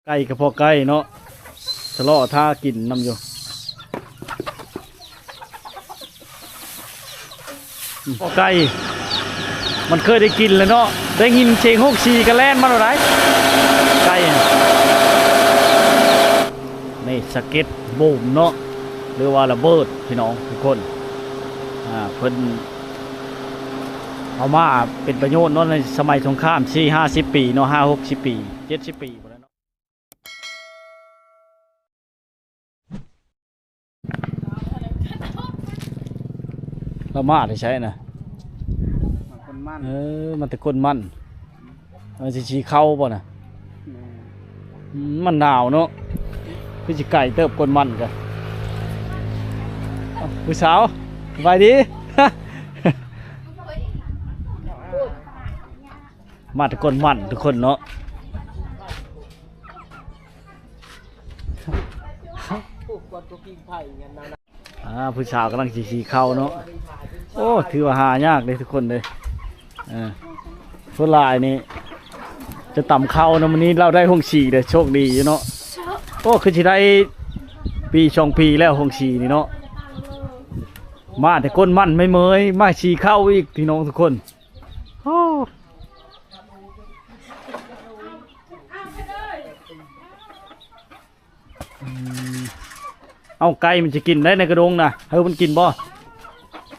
ไก่กับพอไก่เนาะทะเลาะท่ากินน้ำอยู่พอไก่มันเคยได้กินแล้วเนาะได้ยินเชียงฮกชีกันแล่นมาหรือไรไก่นี่สเก็ตบูมเนาะหรือว่าระเบิดพี่น้องทุกคนเพิ่นเอามาเป็นประโยชน์เนาะในสมัยสงคราม50 ปีเนาะ50-60 ปี70 ปีหมดแล้วเนาะเรามาได้ใช้นะมันแต่คนมันมันจะชี้เข้าป่ะนะมันหนาวเนาะพี่จิไก่เติบคนมันกันผู้สาวสบายดี มาแต่คนมันทุกคนเนาะผู้สาวกำลังชี้เข้าเนาะโอ้ถือว่าหายากเลยทุกคนเลยส่วนลายนี่จะต่ำเข้านะวันนี้เราได้ห้องฉี่เลยโชคดีเนาะโอ้คือจะได้ปี2 ปีแล้วห้องฉี่นี่เนาะมาแต่ก้นมันไม่เมยมาฉี่เข้าอีกพี่น้องทุกคนโอ้เอาไก่มันจะกินได้ในกระดงนะเฮ้ยมันกินบ่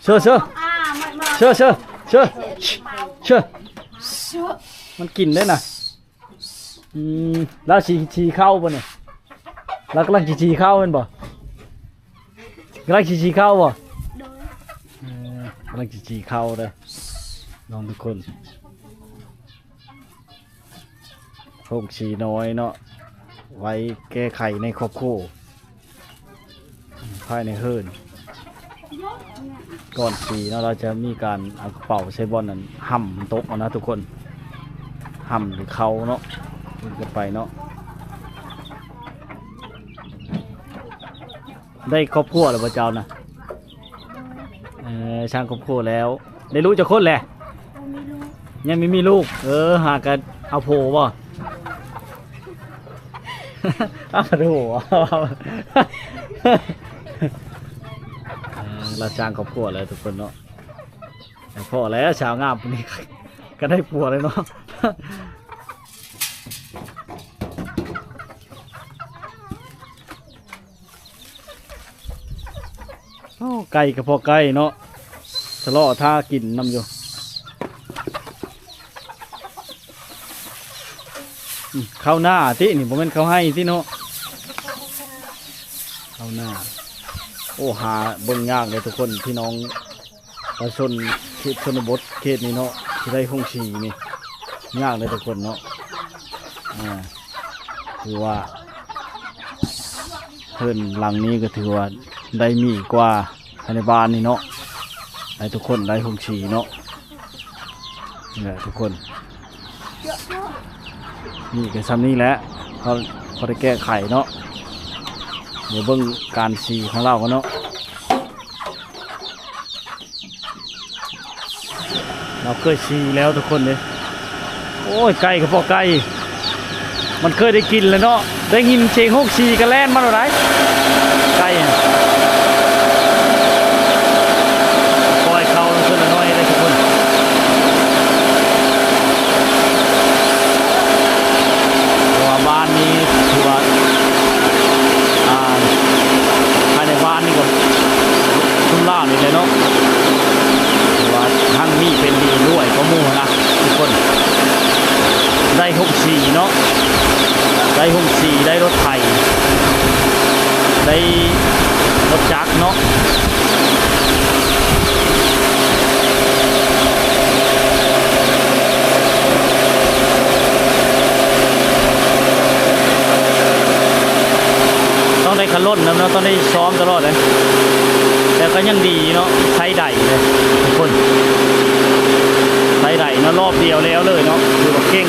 เชื่อมันกินได้นะแล้วชีเข้าป่ะเนี่ยแล้วกำลังชีเข้าเป็นบ่กำลังชีเข้าบ่กำลังชีเข้าเลยน้องทุกคนโชคชีน้อยเนาะไว้แก้ไขในครอบครัวภายในเฮิร์นก่อนขี่เนาะเราจะมีการเอากระเป๋าใช้บอลนั้นห่ำโต๊ะนะทุกคนห่ำหรือเขาเนาะกันไปเนาะได้ครอบครัวหรือเปล่าเจ้านะช่างครอบครัวแล้วได้รู้จะคนแหละยังไม่มีลูกหากันเอาโผล่ป่ะ เอาดูเราจ้างครอบครัวเลยทุกคนเนาะพ่อแล้วชาวงามนี่ก็ได้ปัวเลยเนาะไก่กับพอไก่เนาะทะเลาะท่ากินน้ำอยู่เข้าหน้าที่นี่ผมเป็นเขาให้ที่เนาะเข้าหน้าโอ้หาเบิ่งยากเลยทุกคนพี่น้องประชาชนเขตชนบทเขตนี้เนาะที่ได้ห้องฉี่นี่ยากเลยทุกคนเนาะถือว่าเพิ่นหลังนี้ก็ถือว่าได้มีกว่าในบ้านนี่เนาะได้ทุกคนได้ห้องฉี่เนาะนี่แหละทุกคนนี่ก็ซ้ำนี่แหละเขาได้แก้ไขเนาะเดี๋ยวเบิ่งการฉี่ของเรากันเนาะเราเคยฉี่แล้วทุกคนเลยโอ้ยไก่กับพอไก่มันเคยได้กินแล้วเนาะได้ยินเชียงฮกฉี่กันแล่นมาหรือไรไก่ปล่อยเขาลงขึ้นละน้อยเลยทุกคนบ้านนี้ถือว่าภายในบ้านนี่ก็ทุ่มล่าเลยเนาะถือว่าทั้งมีเป็นดีด้วยก็มู่นะทุกคนได้64เนาะได้64ได้รถไถได้รถจักรเนาะต้องได้ขลุ่นนะเนาะต้องได้ซ้อมตลอดเลยแต่ก็ยังดีเนาะใช้ไดเลยทุกคนใช้ไดเนาะรอบเดียวแล้วเลยเนาะคือแบบเก่ง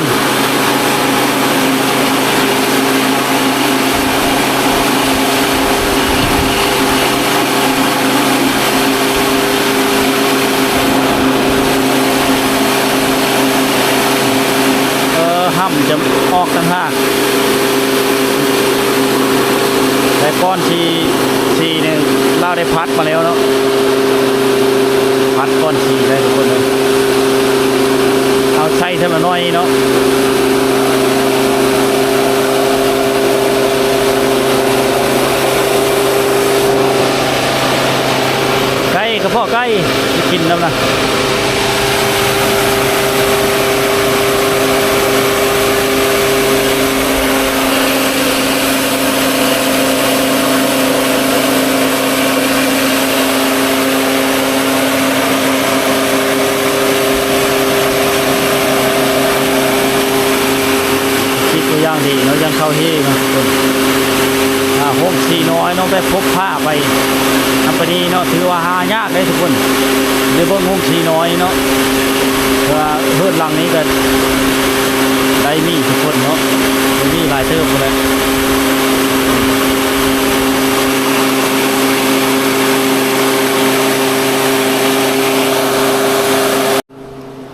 ห้ำจะออกต่างหาก แต่ก้อนชีเนี่ยเราได้พัดมาแล้วเนาะพัดก้อนชีได้ทุกคนเลยเอาใส่เท่าน้อยเนาะไก่กระเพาะไก่กินแล้วนะย่างดีเนาะย่างเข้าที่เนาะพกสีน้อยเนาะไปพกผ้าไปทำไปนี้เนาะถือว่าหายากได้ทุกคนในเบื้องพกสีน้อยเนาะเพื่อนหลังนี้ก็ได้มีทุกคนเนาะมีหลายเติมเลย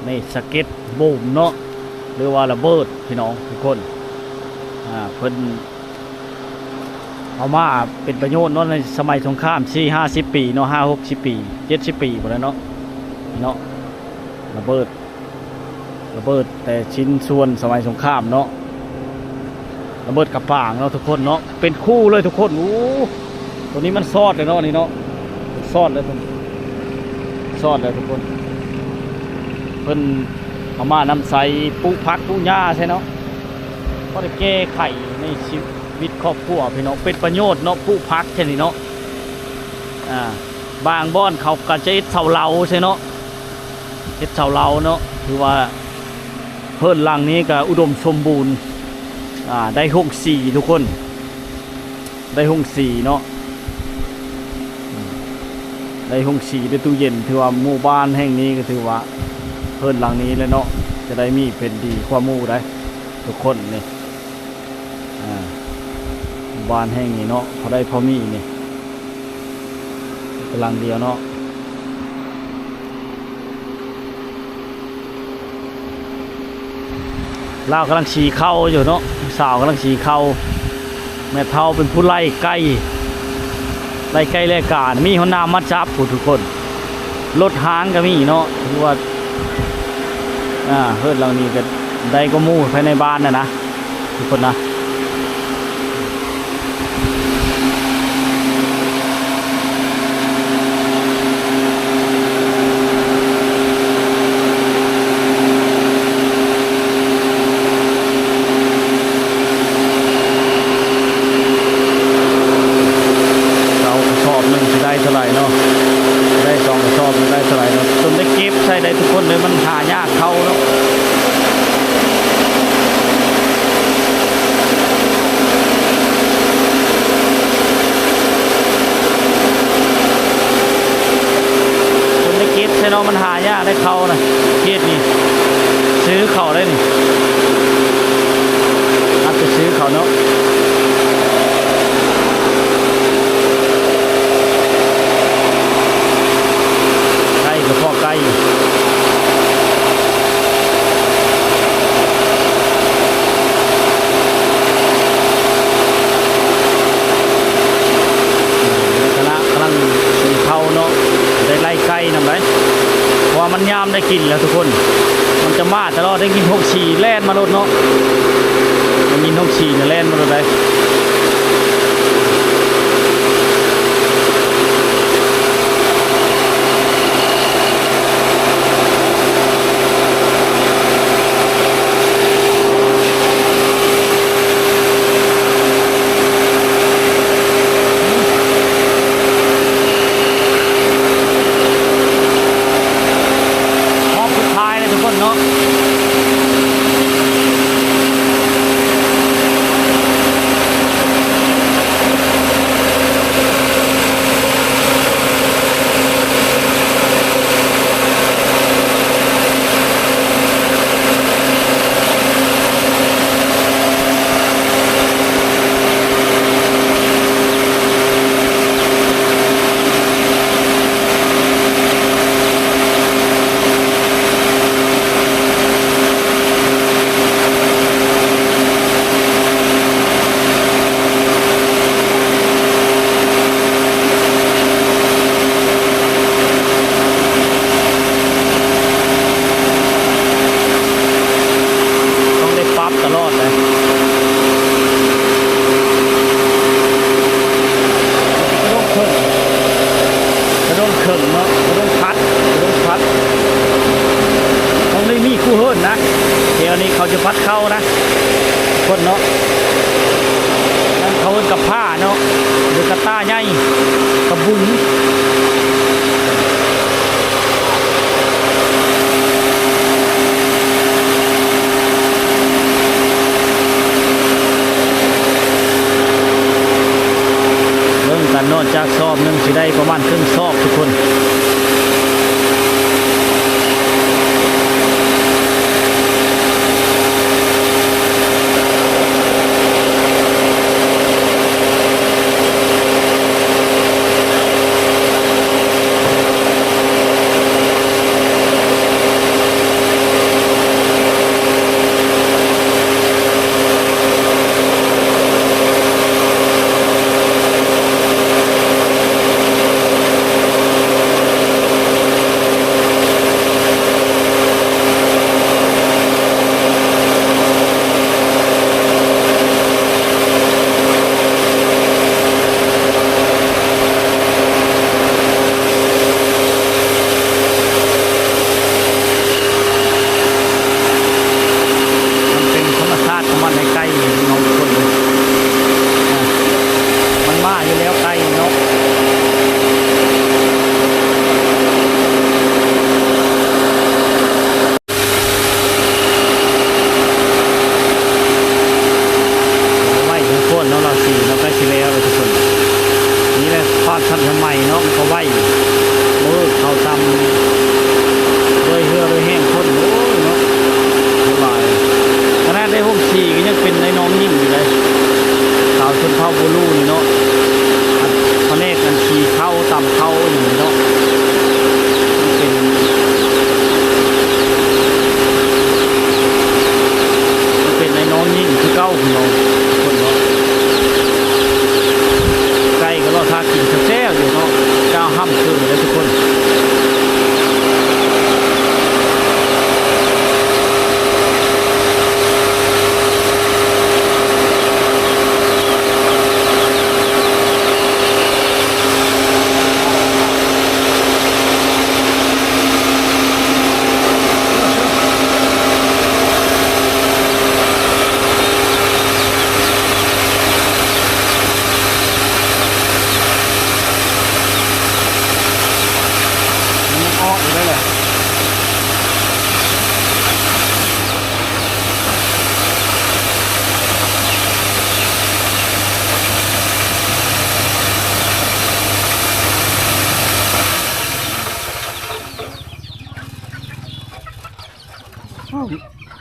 นี่สเก็ตบูมเนาะหรือว่าระเบิดพี่น้องทุกคนเพิ่นเอามาเป็นประโยชน์เนาะในสมัยสงคราม40-50 ปีเนาะ50-60 ปี70 ปีหมดแล้วเนาะระเบิดแต่ชิ้นส่วนสมัยสงครามเนาะระเบิดกระป๋างเนาะทุกคนเนาะเป็นคู่เลยทุกคนโอ้ตัวนี้มันซอดเลยเนาะนี่เนาะซอดเลยทุกคนเพิ่นเอามานำใส่ปูพักปูหญ้าใช่เนาะก็ได้แก้ไขในชีวิตครอบครัวพี่น้องเป็นประโยชน์เนาะปูพักแค่นี้เนาะบางบ้านเขาก็จะเฮ็ดเสาเหลาใช่เนาะเฮ็ดเสาเหลาเนาะคือว่าเพิ่นหลังนี้ก็อุดมสมบูรณ์ได้ห้อง4ทุกคนได้ห้อง4เนาะได้ห้อง4ได้ตู้เย็นถือว่าหมู่บ้านแห่งนี้ก็ถือว่าเพิ่นหลังนี้แล้วเนาะจะได้มีเป็นดีความหมู่ได้ทุกคนนี่บ้านแห่งนี้เนาะเขาได้พอมีนี่กำลังเดียวเนาะลาวกำลังฉีเข้าอยู่เนาะสาวกำลังฉีเข้าแม่เฒ่าเป็นผู้ไล่ไก่ไล่การมีหัวหน้ามัดจับผู้ทุกคนรถหางก็มีเนาะคือว่าเฮิร์ดหลังนี้ก็ได้ก็มู่ภายในบ้านนะทุกคนนะเท่าไหร่เนาะได้2 กระสอบได้เท่าไหร่เนาะจนได้เก็บใช้ได้ทุกคนเลยมันหายากเข้าเนาะจนได้เก็บใช่เนาะมันหายากได้เข้านะเก็บนี่ซื้อเข้าได้นี่อาจจะซื้อเข้าเนาะกระเพาะไก่คณะกำลังสีเผาเนาะได้ไล่ไก่นำไหมเพราะมันยามได้กินแล้วทุกคนมันจะมาตลอดได้กิน6-4แล่นมาลดเนาะมันกิน6-4เนี่ยแล่นมาลดได้เนาะ เข่งเนาะต้องพัดต้องได้มีคู่เฮิร์นนะเดี๋ยวนี้เขาจะพัดเข้านะคนเนาะนั่นเขาเฮิร์นกับผ้าเนาะหรือกระต้าใหญ่กับบุญนอกจากซอบนึงสิได้ประมาณครึ่งซอบทุกคน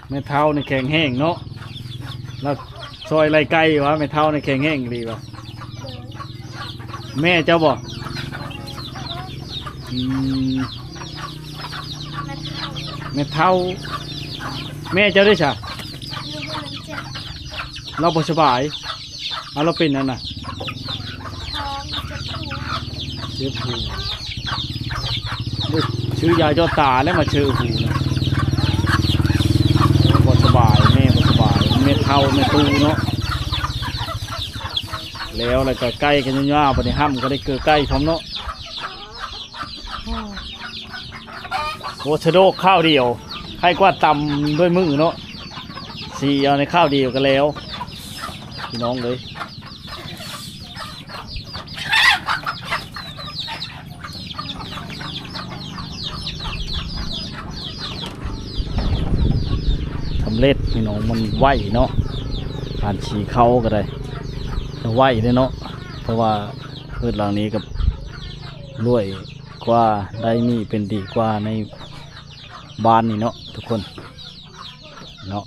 ไม่เท่าในแข็งแห้งเนาะแล้วซอยไรไก่วะไม่เท่าในแข็งแห้งดีวะแม่เจ้าบอกไม่เท่าแม่เจ้าได้ใช่เราบ่สบายเราเป็นนั่นน่ะเจ็บหูชื่อยาจอตาแล้วมาชื่อหูนะบ่สบายแม่บ่สบายแม่เท่าแม่ตูเนาะแล้วอะไรก็ใกล้กันย่าๆปฏิห้ำก็ได้เกิดใกล้พร้อมเนาะโอชโดข้าวเดียวใครกว่าตำด้วยมือเนาะสีเอาในข้าวเดียวกันแล้วพี่น้องเลยทำเล็ดพี่น้องมันไหวเนาะผ่านฉีเข้าก็ได้จะไหวเลยเนาะเพราะว่าพืชหลังนี้กับรวยกว่าได้มีเป็นดีกว่าในบ้านนี่เนาะทุกคนเนาะ